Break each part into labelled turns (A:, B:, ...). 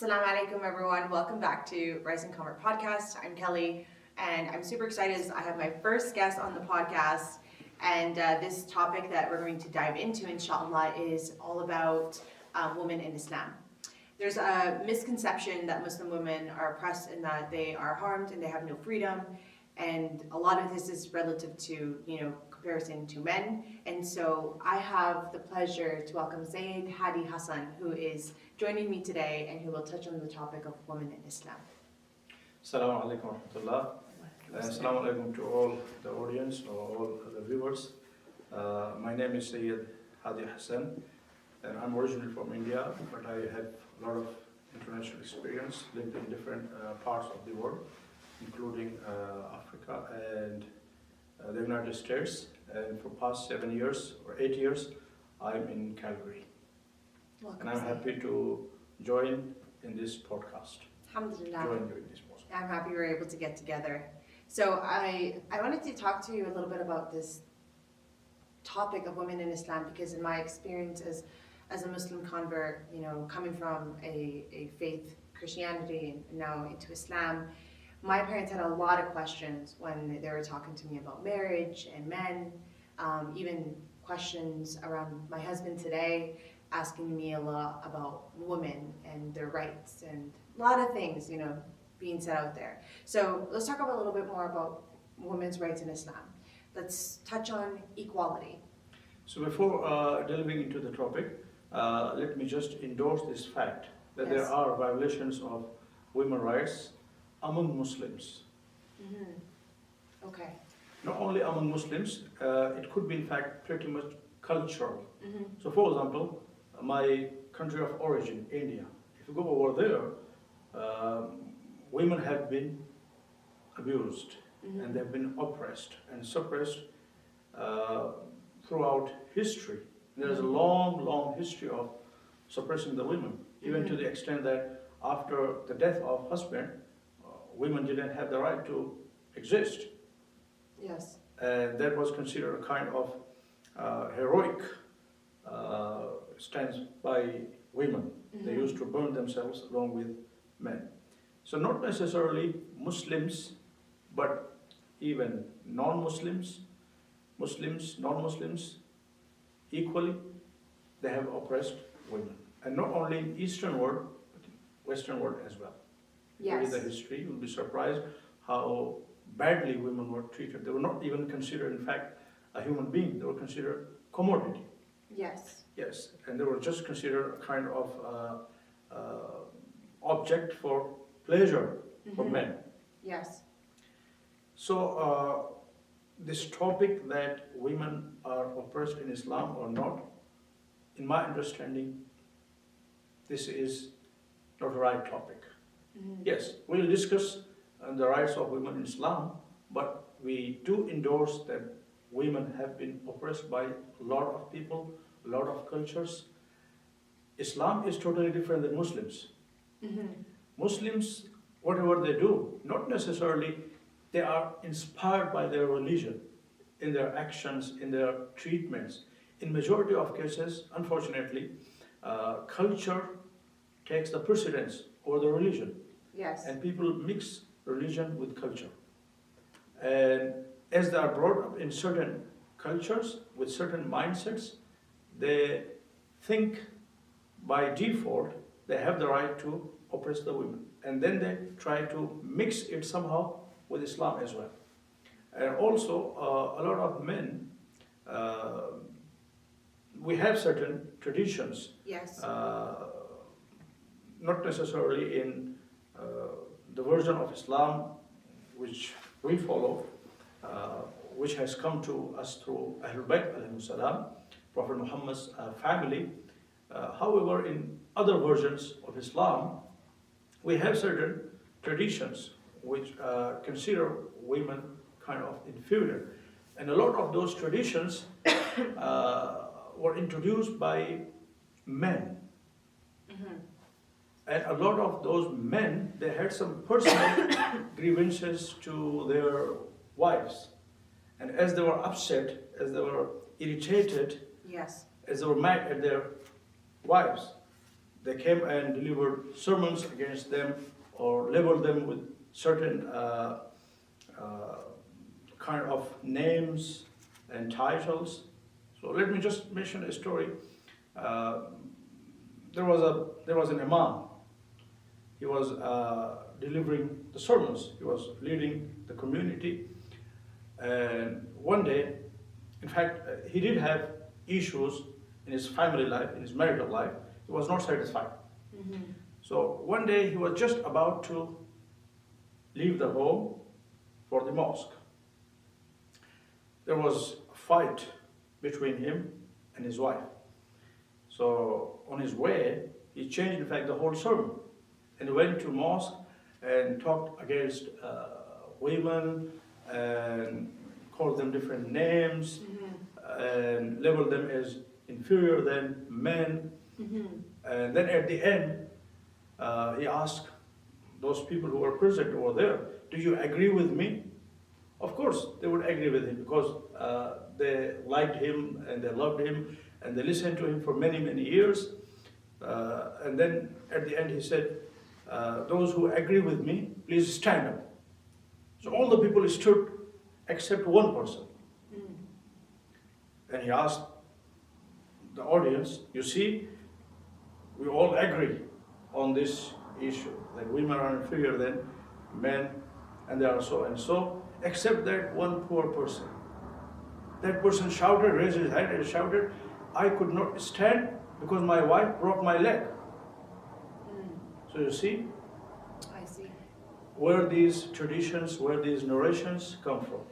A: Assalamu alaikum everyone. Welcome back to Rising Convert podcast. I'm Kelly and I'm super excited as I have my first guest on the podcast, and this topic that we're going to dive into InshaAllah is all about women in Islam. There's a misconception that Muslim women are oppressed and that they are harmed and they have no freedom, and a lot of this is relative to comparison to men. And so I have the pleasure to welcome Hadi Hassan, who is joining me today and who will touch on the topic of women in Islam.
B: Assalamu alaikum wa rahmatullah. Assalamu alaikum to all the audience or all the viewers. My name is Hadi Hassan, and I'm originally from India, but I have a lot of international experience, lived in different parts of the world, including Africa and the United States. And for past 7 years or 8 years, I'm in Calgary.
A: Welcome,
B: and I'm happy to join in this podcast.
A: Alhamdulillah.
B: Join you in this podcast.
A: I'm happy we were able to get together. So I wanted to talk to you a little bit about this topic of women in Islam, because in my experience as a Muslim convert, coming from a faith, Christianity, and now into Islam, my parents had a lot of questions when they were talking to me about marriage and men, even questions around my husband today, asking me a lot about women and their rights and a lot of things, being said out there. So let's talk about a little bit more about women's rights in Islam. Let's touch on equality.
B: So before delving into the topic, let me just endorse this fact that
A: Yes.
B: there are violations of women's rights among Muslims.
A: Mm-hmm. Okay.
B: Not only among Muslims, it could be in fact pretty much cultural.
A: Mm-hmm.
B: So for example, my country of origin, India, if you go over there, women have been abused,
A: Mm-hmm.
B: and they've been oppressed and suppressed throughout history. There's a long history of suppressing the women, even to the extent that after the death of husband, women didn't have the right to exist.
A: Yes.
B: And that was considered a kind of heroic stance by women. They used to burn themselves along with men. So not necessarily Muslims, but even non-Muslims, Muslims, non-Muslims, equally, they have oppressed women. And not only in Eastern world, but in Western world as well.
A: Yes.
B: Read the history, you'll be surprised how badly women were treated. They were not even considered, in fact, a human being. They were considered commodity.
A: Yes.
B: Yes, and they were just considered a kind of object for pleasure for men.
A: Yes.
B: So this topic that women are oppressed in Islam or not, in my understanding, this is not the right topic. Yes, we'll discuss the rights of women in Islam, but we do endorse that women have been oppressed by a lot of people, a lot of cultures. Islam is totally different than Muslims. Muslims, whatever they do, not necessarily they are inspired by their religion, in their actions, in their treatments. In majority of cases, unfortunately, culture takes the precedence over the religion.
A: Yes.
B: And people mix religion with culture. And as they are brought up in certain cultures with certain mindsets, they think by default they have the right to oppress the women. And then they try to mix it somehow with Islam as well. And also, a lot of men, we have certain traditions.
A: Yes.
B: Not necessarily in the version of Islam which we follow, which has come to us through Ahlul Bayt alayhi salam, Prophet Muhammad's family. However, in other versions of Islam, we have certain traditions which consider women kind of inferior. And a lot of those traditions were introduced by men. And a lot of those men, they had some personal grievances to their wives. And as they were upset, as they were irritated,
A: Yes.
B: as they were mad at their wives, they came and delivered sermons against them or labeled them with certain kind of names and titles. So let me just mention a story. There was an imam. He was delivering the sermons. He was leading the community. And one day, in fact, he did have issues in his family life, in his marital life. He was not satisfied.
A: Mm-hmm.
B: So one day he was just about to leave the home for the mosque. There was a fight between him and his wife. So on his way, he changed, in fact, the whole sermon. And he went to mosque and talked against women and called them different names, and labeled them as inferior than men. And then at the end, he asked those people who were present over there, do you agree with me? Of course, they would agree with him because they liked him and they loved him and they listened to him for many, many years. And then at the end he said, those who agree with me, please stand up. So all the people stood except one person. And he asked the audience, you see, we all agree on this issue, that women are inferior than men, and they are so and so, except that one poor person. That person shouted, raised his hand and shouted, I could not stand because my wife broke my leg. So you see,
A: I see.
B: where these traditions, where these narrations come from.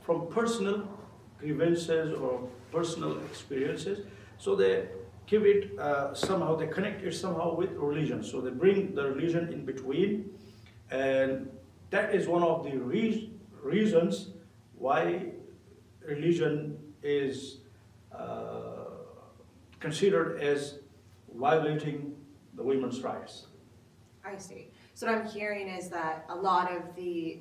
B: From personal grievances or personal experiences. So they give it somehow, they connect it somehow with religion. So they bring the religion in between, and that is one of the reasons why religion is considered as violating the women's rights.
A: I see. So what I'm hearing is that a lot of the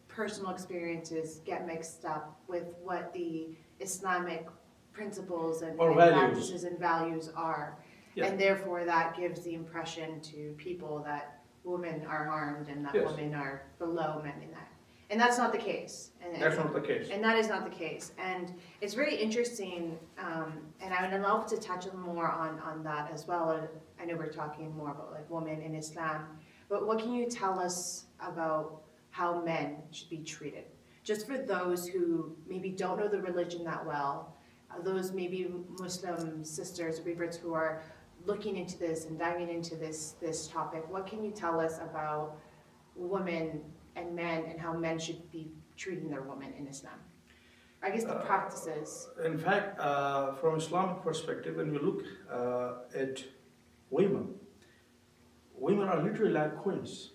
A: personal experiences get mixed up with what the Islamic principles and
B: values.
A: practices and values are.
B: Yeah.
A: And therefore that gives the impression to people that women are harmed and that
B: Yes.
A: women are below men in that. And that's not the case.
B: That's not the case.
A: And that is not the case. And it's very interesting, and I would love to touch more on that as well. I know we're talking more about like women in Islam, but what can you tell us about how men should be treated? Just for those who maybe don't know the religion that well, those maybe Muslim sisters or brothers who are looking into this and diving into this topic, what can you tell us about women and men and how men should be treating their women in Islam? I guess the practices.
B: In fact, from Islamic perspective, when we look at women are literally like queens.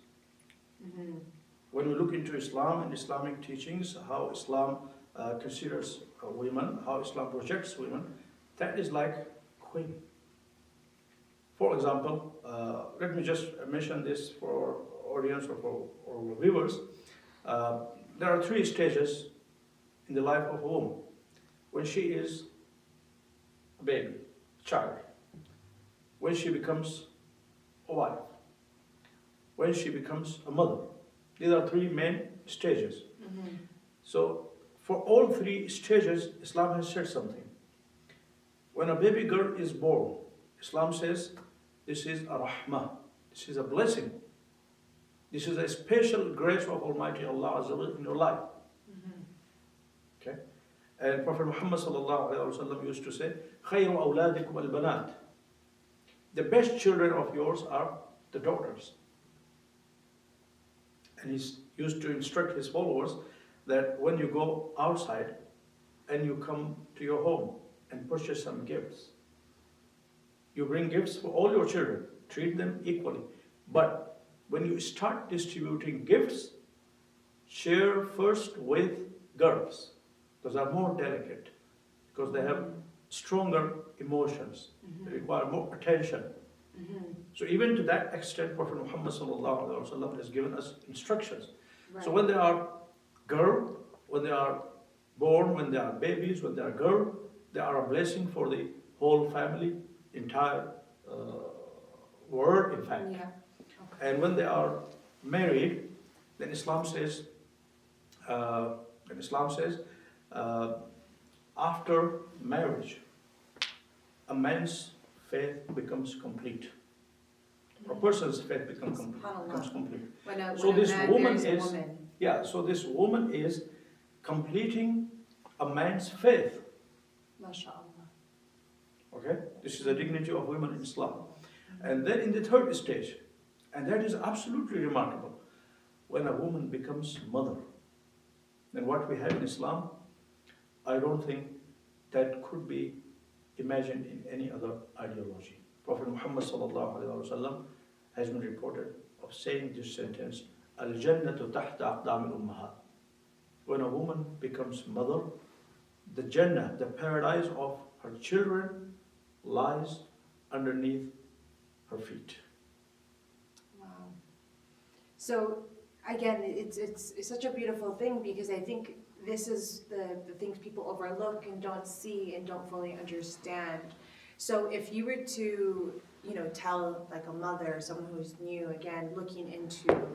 B: When we look into Islam and Islamic teachings, how Islam considers women, how Islam projects women, that is like queen. For example, let me just mention this for audience or for viewers. There are 3 stages in the life of a woman. When she is a baby, child, when she becomes a wife, when she becomes a mother. These are 3 main stages. So for all 3 stages, Islam has said something. When a baby girl is born, Islam says this is a rahmah, this is a blessing. This is a special grace of Almighty Allah Azza wa Jalla in your life. Okay? And Prophet Muhammad sallallahu alaihi wasallam used to say, خَيْرُ أَوْلَادِكُمْ الْبَنَاتِ. The best children of yours are the daughters. And he used to instruct his followers that when you go outside and you come to your home and purchase some gifts, you bring gifts for all your children, treat them equally. But when you start distributing gifts, share first with girls. Those are more delicate because they have stronger emotions. They require more attention. So even to that extent, Prophet Muhammad sallallahu alaihi wasallam has given us instructions.
A: Right.
B: So when they are girl, when they are born, when they are babies, when they are girl, they are a blessing for the whole family, entire word, in fact.
A: Yeah.
B: And when they are married, then Islam says, after marriage, a man's faith becomes complete. A person's faith becomes complete. So this woman is, so this woman is completing a man's faith.
A: MashaAllah.
B: Okay, this is the dignity of women in Islam. And then in the third stage, and that is absolutely remarkable, when a woman becomes mother. Then what we have in Islam, I don't think that could be imagined in any other ideology. Prophet Muhammad sallallahu alaihi wasallam has been reported of saying this sentence, Al-Jannatu tahta aqdam al-ummahat. When a woman becomes mother, the Jannah, the paradise of her children, lies underneath her feet.
A: Wow. So again, it's such a beautiful thing, because I think this is the things people overlook and don't see and don't fully understand. So if you were to, tell like a mother, someone who's new, again, looking into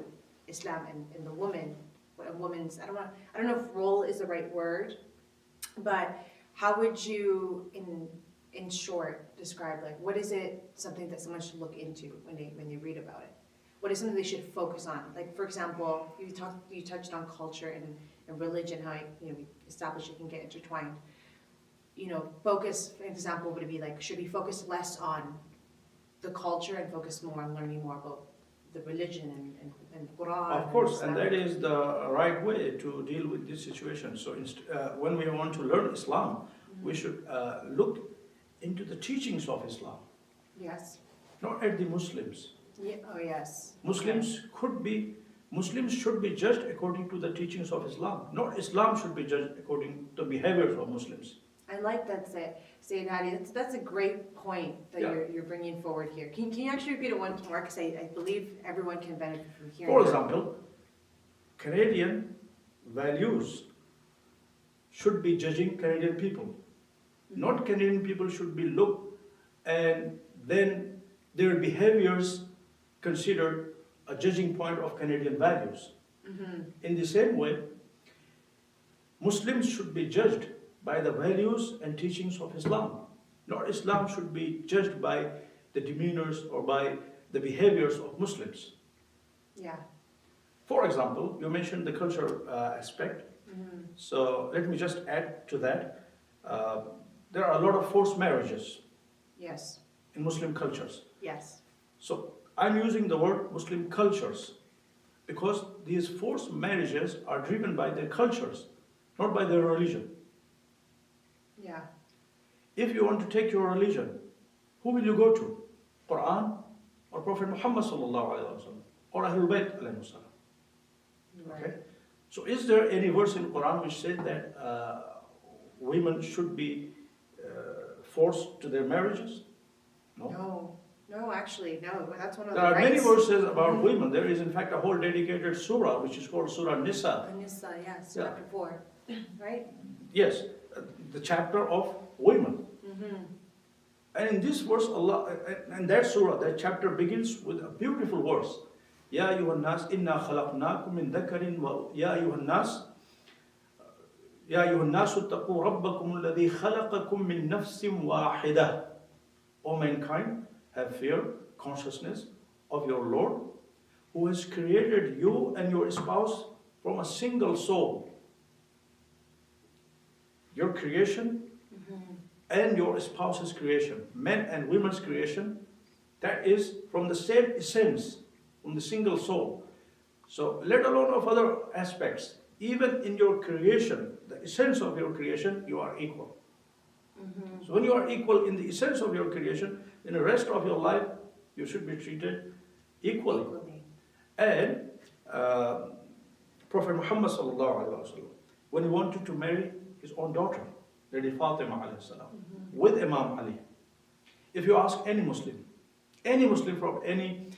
A: Islam and the woman, what a woman's, I don't know if role is the right word, but how would you, in short, describe, like, what is it, something that someone should look into when they read about it? What is something they should focus on? Like, for example, you touched on culture and religion, how we established it can get intertwined. Focus, for example, would it be like, should we focus less on the culture and focus more on learning more about the religion and Quran?
B: Of course, and that is the right way to deal with this situation. So when we want to learn Islam, we should look into the teachings of Islam.
A: Yes.
B: Not at the Muslims.
A: Yeah. Oh, yes.
B: Muslims should be judged according to the teachings of Islam. Not Islam should be judged according to the behaviors of Muslims.
A: I like that, Sayyid Hadi. That's a great point that you're bringing forward here. Can you actually repeat it once more? Because I believe everyone can benefit from hearing.
B: For example, Canadian values should be judging Canadian people. Not Canadian people should be looked and then their behaviors considered a judging point of Canadian values. In the same way, Muslims should be judged by the values and teachings of Islam. Not Islam should be judged by the demeanors or by the behaviors of Muslims.
A: Yeah.
B: For example, you mentioned the cultural aspect. So let me just add to that. There are a lot of forced marriages.
A: Yes.
B: In Muslim cultures.
A: Yes.
B: So I'm using the word Muslim cultures because these forced marriages are driven by their cultures, not by their religion.
A: Yeah.
B: If you want to take your religion, who will you go to? Quran or Prophet Muhammad sallallahu alaihi wasallam or Ahlul Bayt alayhi salam? Okay. So is there any verse in Quran which said that women should be forced to their marriages?
A: No, actually, no. That's one of
B: there
A: the
B: are
A: rights.
B: many verses about women. There is, in fact, a whole dedicated surah which is called Surah Nisa.
A: Nisa, yes, chapter 4, right?
B: Yes, the chapter of women. And in this verse, Allah, and that surah, that chapter begins with a beautiful verse. Ya ayyuhan nas inna khalaqnakum min dhakarin wa ya ayyuhan nas ittaqu rabbakum alladhi khalaqakum min nafsin wahidah. O mankind, have fear, consciousness of your Lord, who has created you and your spouse from a single soul. Your creation and your spouse's creation, men and women's creation, that is from the same essence, from the single soul. So let alone of other aspects, even in your creation, the essence of your creation, you are equal. So when you are equal in the essence of your creation, in the rest of your life, you should be treated equally. And Prophet Muhammad sallallahu alaihi wasallam, when he wanted to marry his own daughter, Lady Fatima alayhi salam, with Imam Ali, if you ask any Muslim from any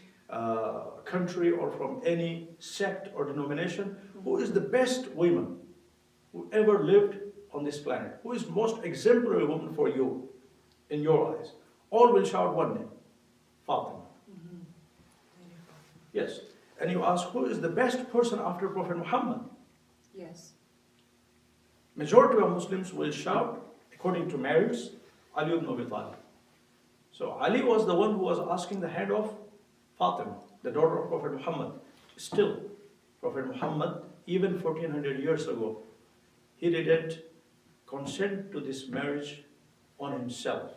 B: country or from any sect or denomination, who is the best woman who ever lived on this planet? Who is most exemplary woman for you, in your eyes? All will shout one name, Fatima. Yes. And you ask, who is the best person after Prophet Muhammad?
A: Yes.
B: Majority of Muslims will shout, according to marriage, Ali ibn Abi Talib. So Ali was the one who was asking the hand of Fatima, the daughter of Prophet Muhammad. Still, Prophet Muhammad, even 1400 years ago, he didn't consent to this marriage on himself.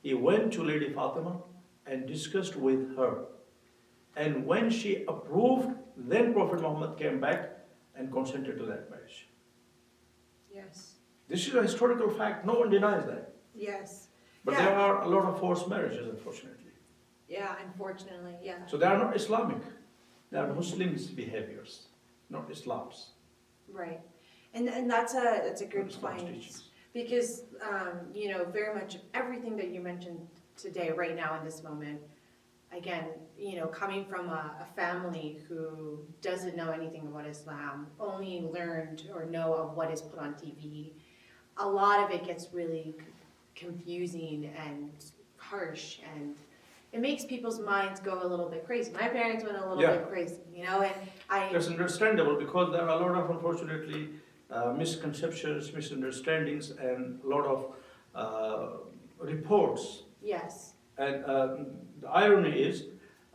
B: He went to Lady Fatima and discussed with her. And when she approved, then Prophet Muhammad came back and consented to that marriage.
A: Yes.
B: This is a historical fact, no one denies that.
A: Yes.
B: But
A: Yeah.
B: there are a lot of forced marriages, unfortunately.
A: Yeah, unfortunately, yeah.
B: So they are not Islamic. They are Muslims' behaviors, not Islam's.
A: Right. And that's a good
B: Islam's
A: point.
B: teachings.
A: Because, very much everything that you mentioned today, right now in this moment, again, coming from a family who doesn't know anything about Islam, only learned or know of what is put on TV, a lot of it gets really confusing and harsh, and it makes people's minds go a little bit crazy. My parents went a little bit crazy, and
B: That's understandable because there are a lot of, unfortunately, misconceptions, misunderstandings, and a lot of reports.
A: Yes.
B: And the irony is,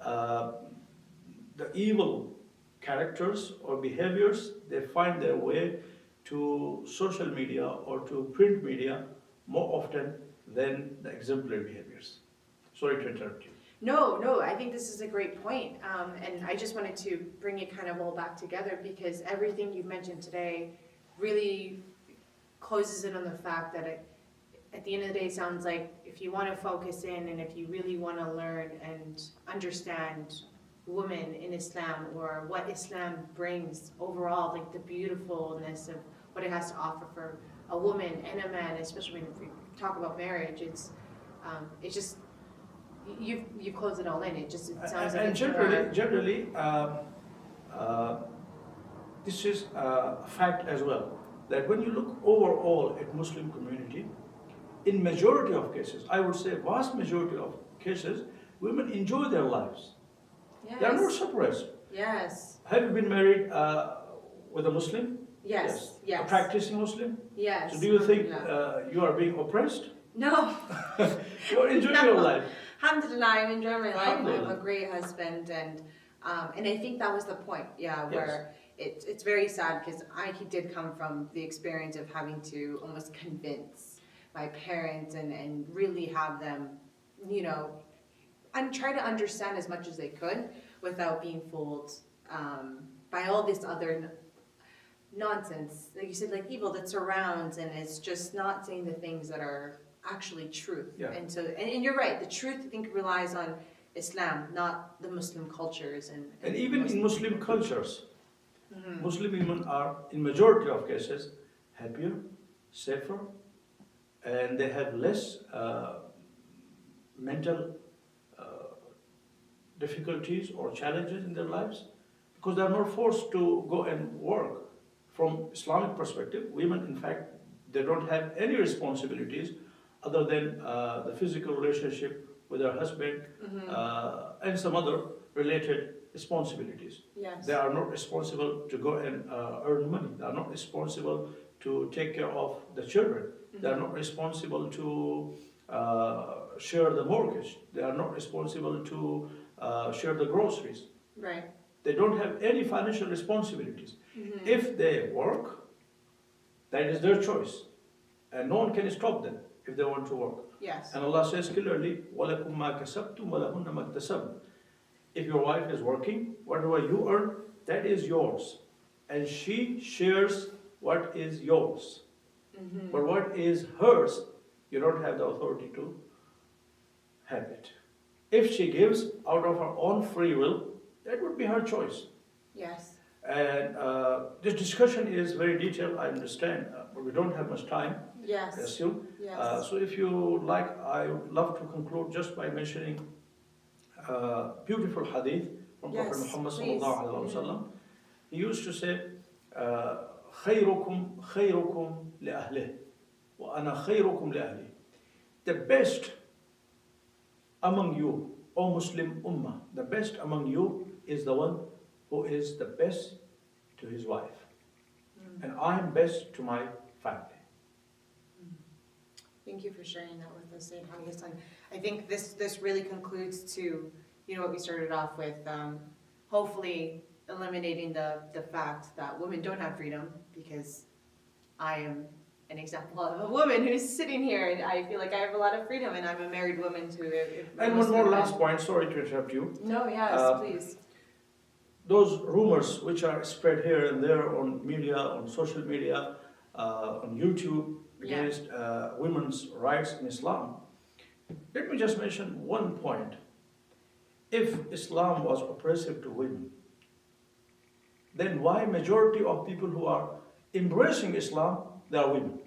B: the evil characters or behaviors, they find their way to social media or to print media more often than the exemplary behaviors. Sorry to interrupt you.
A: No, I think this is a great point. And I just wanted to bring it kind of all back together because everything you've mentioned today really closes in on the fact that at the end of the day, sounds like if you want to focus in and if you really want to learn and understand women in Islam or what Islam brings overall, like the beautifulness of what it has to offer for a woman and a man, especially when we talk about marriage, it's just you close it all in. It sounds like
B: and generally, this is a fact as well that when you look overall at Muslim community, in majority of cases, I would say vast majority of cases, women enjoy their lives.
A: Yes.
B: They are not suppressed.
A: Yes.
B: Have you been married with a Muslim?
A: Yes.
B: A practicing Muslim?
A: Yes.
B: So do you think you are being oppressed?
A: No.
B: You are enjoying your life.
A: Alhamdulillah, I'm enjoying my life. I'm a great husband, and I think that was the point. Yeah, where it's very sad because he did come from the experience of having to almost convince my parents and really have them, and try to understand as much as they could without being fooled by all this other nonsense, like you said, like evil that surrounds, and it's just not saying the things that are actually truth.
B: Yeah.
A: And so, and you're right, the truth I think relies on Islam, not the Muslim cultures
B: and even in Muslim cultures, Muslim women are in majority of cases happier, safer, and they have less mental difficulties or challenges in their lives because they are not forced to go and work. From Islamic perspective, women, in fact, they don't have any responsibilities other than the physical relationship with their husband and some other related responsibilities.
A: Yes.
B: They are not responsible to go and earn money. They are not responsible to take care of the children. They are not responsible to share the mortgage. They are not responsible to share the groceries.
A: Right.
B: They don't have any financial responsibilities. If they work, that is their choice. And no one can stop them if they want to work.
A: Yes.
B: And Allah says clearly, وَلَكُمْ مَا كَسَبْتُمْ وَلَهُنَّ مَا اكْتَسَبْنَ. If your wife is working, whatever you earn, that is yours. And she shares what is yours. But what is hers, you don't have the authority to have it. If she gives out of her own free will, that would be her choice.
A: Yes.
B: And this discussion is very detailed, I understand, but we don't have much time.
A: Yes.
B: I assume.
A: Yes.
B: So if you would like, I would love to conclude just by mentioning a beautiful hadith from Prophet Muhammad sallallahu alaihi wasallam. He used to say, خيركم خيركم لأهله وأنا خيركم لأهلي. The best among you, O Muslim Ummah, the best among you is the one who is the best to his wife. And I am best to my family.
A: Thank you for sharing that with us, Hadi Hassan. I think this really concludes to, what we started off with, hopefully eliminating the fact that women don't have freedom, because I am an example of a woman who's sitting here and I feel like I have a lot of freedom, and I'm a married woman too.
B: And one more last point, sorry to interrupt you.
A: No, yes, please.
B: Those rumors which are spread here and there on media, on social media, on YouTube, against women's rights in Islam. Let me just mention one point. If Islam was oppressive to women, then why majority of people who are embracing Islam, they are women?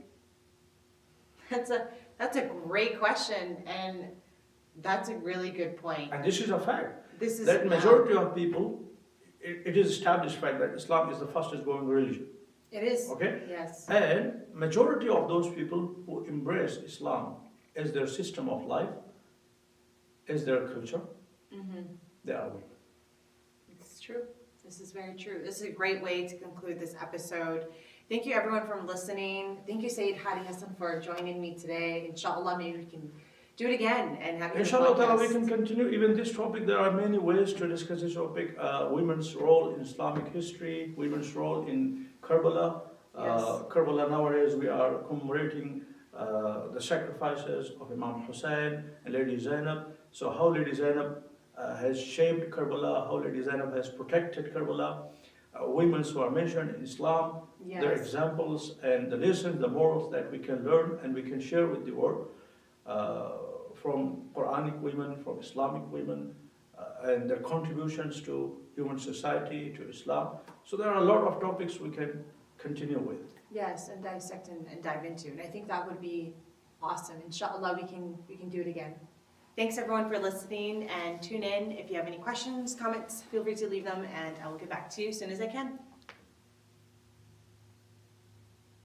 A: That's a great question, and that's a really good point.
B: And this is a fact.
A: This is
B: that majority of people, it is established fact that Islam is the fastest growing religion.
A: It is.
B: Okay?
A: Yes.
B: And majority of those people who embrace Islam as their system of life, as their culture, they are women.
A: It's true. This is very true. This is a great way to conclude this episode. Thank you everyone for listening. Thank you Sayyid Hadi Hassan for joining me today. InshaAllah, maybe we can do it again and have
B: InshaAllah, we can continue even this topic. There are many ways to discuss this topic. Women's role in Islamic history, women's role in Karbala. Karbala nowadays we are commemorating the sacrifices of Imam Hussein and Lady Zainab. So how Lady Zainab has shaped Karbala, how Lady Zainab has protected Karbala. Women who are mentioned in Islam, their examples and the lessons, the morals that we can learn and we can share with the world from Quranic women, from Islamic women, and their contributions to human society, to Islam. So there are a lot of topics we can continue with.
A: Yes, and dissect and dive into. And I think that would be awesome. InshaAllah, we can do it again. Thanks everyone for listening, and tune in. If you have any questions, comments, feel free to leave them, and I will get back to you as soon as I can.